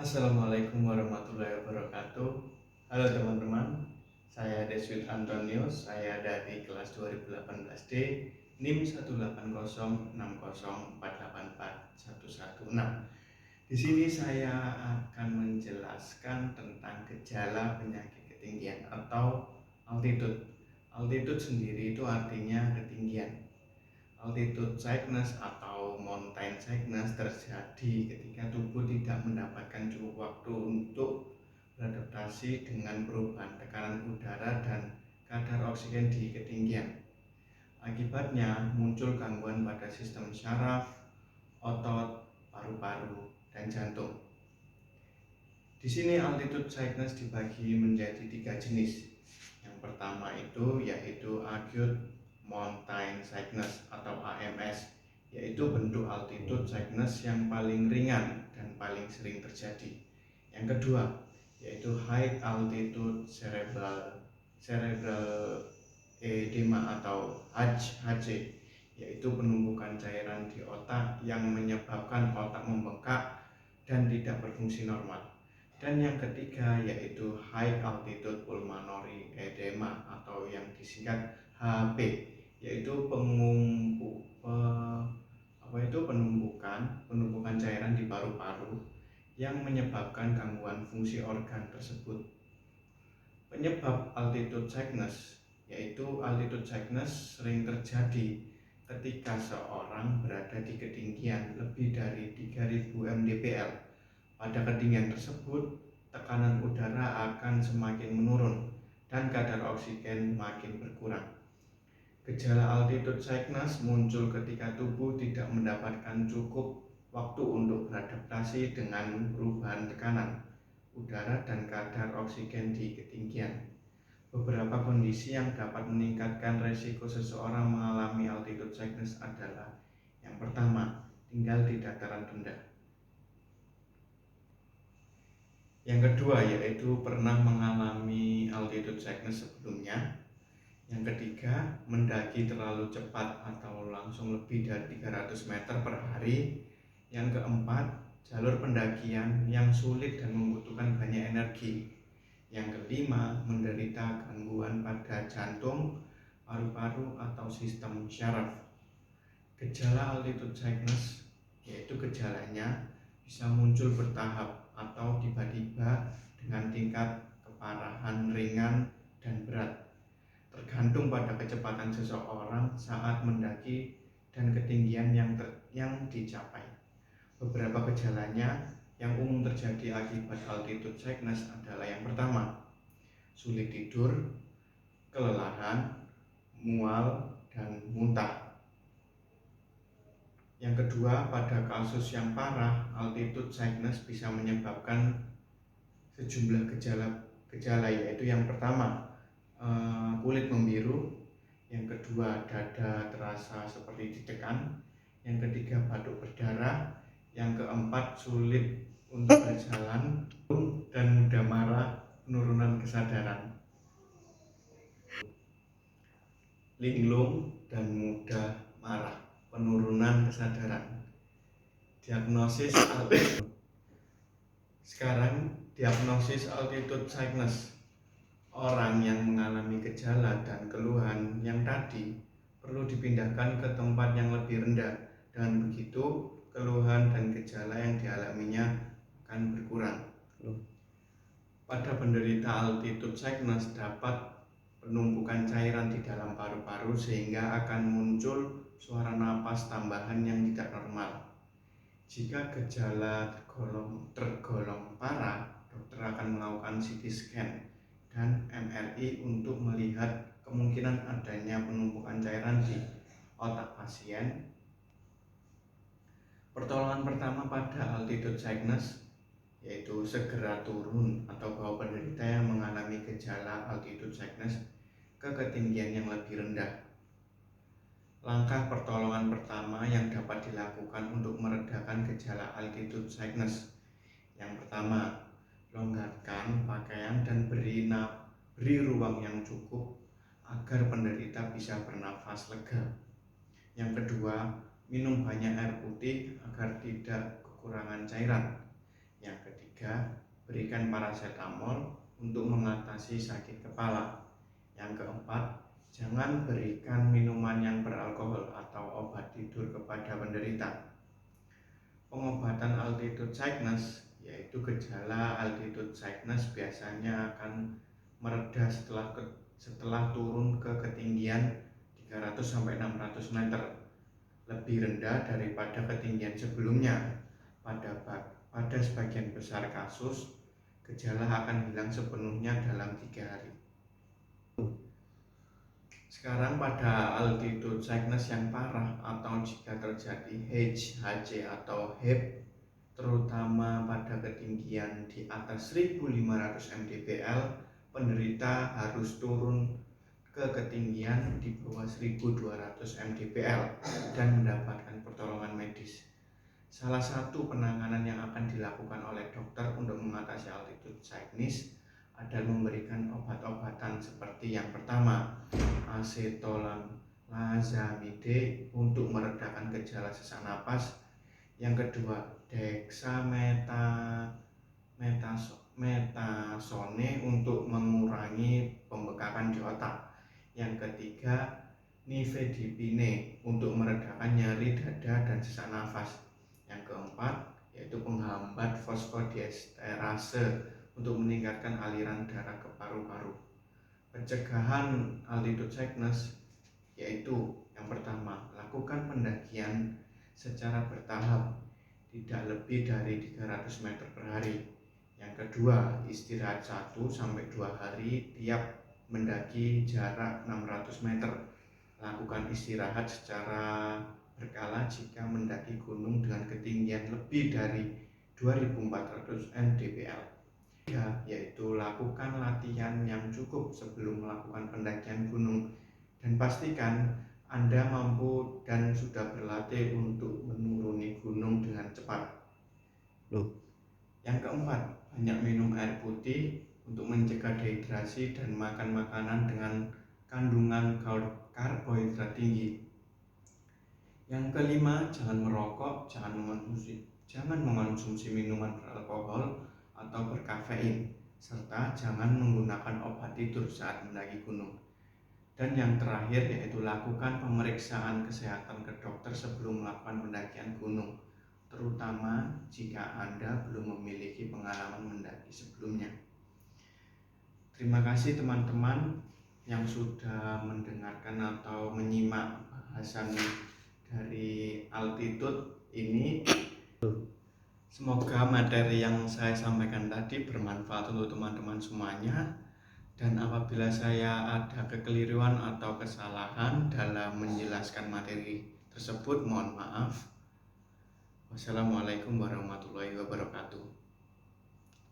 Assalamualaikum warahmatullahi wabarakatuh. Halo teman-teman, saya Deswin Antonius, saya dari kelas 2018D, NIM 18060484116. Di sini saya akan menjelaskan tentang gejala penyakit ketinggian atau altitude. Altitude sendiri itu artinya ketinggian. Altitude sickness atau mountain sickness terjadi ketika tubuh tidak mendapatkan cukup waktu untuk beradaptasi dengan perubahan tekanan udara dan kadar oksigen di ketinggian. Akibatnya muncul gangguan pada sistem syaraf, otot, paru-paru, dan jantung. Di sini altitude sickness dibagi menjadi 3 jenis. Yang pertama itu yaitu acute mountain sickness atau AMS, yaitu bentuk altitude sickness yang paling ringan dan paling sering terjadi. Yang kedua yaitu high altitude cerebral edema atau HC, yaitu penumpukan cairan di otak yang menyebabkan otak membengkak dan tidak berfungsi normal. Dan yang ketiga yaitu high altitude pulmonary edema atau yang disingkat HP, yaitu penumpukan cairan di paru-paru yang menyebabkan gangguan fungsi organ tersebut. Penyebab altitude sickness yaitu altitude sickness sering terjadi ketika seorang berada di ketinggian lebih dari 3000 mdpl. Pada ketinggian tersebut, tekanan udara akan semakin menurun dan kadar oksigen makin berkurang. Gejala altitude sickness muncul ketika tubuh tidak mendapatkan cukup waktu untuk beradaptasi dengan perubahan tekanan udara dan kadar oksigen di ketinggian. Beberapa kondisi yang dapat meningkatkan risiko seseorang mengalami altitude sickness adalah: yang pertama, tinggal di dataran rendah. Yang kedua yaitu pernah mengalami altitude sickness sebelumnya. Yang ketiga, mendaki terlalu cepat atau langsung lebih dari 300 meter per hari. Yang keempat, jalur pendakian yang sulit dan membutuhkan banyak energi. Yang kelima, menderita gangguan pada jantung, paru-paru atau sistem syaraf. Gejala altitude sickness yaitu gejalanya bisa muncul bertahap atau tiba-tiba dengan tingkat keparahan ringan dan berat, tergantung pada kecepatan seseorang saat mendaki dan ketinggian yang dicapai. Beberapa gejalanya yang umum terjadi akibat altitude sickness adalah: yang pertama, sulit tidur, kelelahan, mual, dan muntah. Yang kedua, pada kasus yang parah, altitude sickness bisa menyebabkan sejumlah gejala yaitu: yang pertama, kulit membiru. Yang kedua, dada terasa seperti ditekan. Yang ketiga, batuk berdarah. Yang keempat, sulit untuk berjalan dan mudah marah, penurunan kesadaran. Linglung dan mudah marah, penurunan kesadaran. Diagnosis altitude. Sekarang, diagnosis altitude sickness. Orang yang mengalami gejala dan keluhan yang tadi perlu dipindahkan ke tempat yang lebih rendah. Dengan begitu, keluhan dan gejala yang dialaminya akan berkurang. Pada penderita altitude sickness dapat penumpukan cairan di dalam paru-paru sehingga akan muncul suara napas tambahan yang tidak normal. Jika gejala tergolong parah, dokter akan melakukan CT scan dan MRI untuk melihat kemungkinan adanya penumpukan cairan di otak pasien. Pertolongan pertama pada altitude sickness yaitu segera turun atau bawa penderita yang mengalami gejala altitude sickness ke ketinggian yang lebih rendah. Langkah pertolongan pertama yang dapat dilakukan untuk meredakan gejala altitude sickness: yang pertama, longgarkan pakaian dan beri ruang yang cukup agar penderita bisa bernafas lega. Yang kedua, minum banyak air putih agar tidak kekurangan cairan. Yang ketiga, ketiga, berikan paracetamol untuk mengatasi sakit kepala. Yang keempat, jangan berikan minuman yang beralkohol atau obat tidur kepada penderita. Pengobatan altitude sickness, yaitu gejala altitude sickness biasanya akan mereda setelah turun ke ketinggian 300-600 meter, lebih rendah daripada ketinggian sebelumnya. Pada sebagian besar kasus, gejala akan hilang sepenuhnya dalam 3 hari. Sekarang pada altitude sickness yang parah atau jika terjadi HC atau HIP, terutama pada ketinggian di atas 1500 mdpl, penderita harus turun ke ketinggian di bawah 1200 mdpl dan mendapatkan pertolongan medis. Salah satu penanganan yang akan dilakukan oleh dokter untuk mengatasi altitude sickness adalah memberikan obat-obatan seperti yang pertama, acetolamazamide untuk meredakan gejala sesak napas. Yang kedua, dexamethasone untuk mengurangi pembekakan di otak. Yang ketiga, nifedipine untuk meredakan nyeri dada dan sesak nafas. Yang keempat, yaitu penghambat fosfodiesterase untuk meningkatkan aliran darah ke paru-paru. Pencegahan altitude sickness yaitu yang pertama, lakukan pendakian secara bertahap, tidak lebih dari 300 meter per hari. Yang kedua, istirahat 1-2 hari tiap mendaki jarak 600 meter. Lakukan istirahat secara berkala jika mendaki gunung dengan ketinggian lebih dari 2400 mdpl. Yaitu lakukan latihan yang cukup sebelum melakukan pendakian gunung dan pastikan Anda mampu dan sudah berlatih untuk menuruni gunung dengan cepat. Yang keempat, banyak minum air putih untuk mencegah dehidrasi dan makan makanan dengan kandungan karbohidrat tinggi. Yang kelima, jangan merokok, jangan mengonsumsi minuman beralkohol atau berkafein, serta jangan menggunakan obat tidur saat mendaki gunung. Dan yang terakhir yaitu lakukan pemeriksaan kesehatan ke dokter sebelum melakukan pendakian gunung, terutama jika Anda belum memiliki pengalaman mendaki sebelumnya. Terima kasih teman-teman yang sudah mendengarkan atau menyimak bahasan dari altitude ini. Semoga materi yang saya sampaikan tadi bermanfaat untuk teman-teman semuanya. Dan apabila saya ada kekeliruan atau kesalahan dalam menjelaskan materi tersebut, mohon maaf. Wassalamualaikum warahmatullahi wabarakatuh.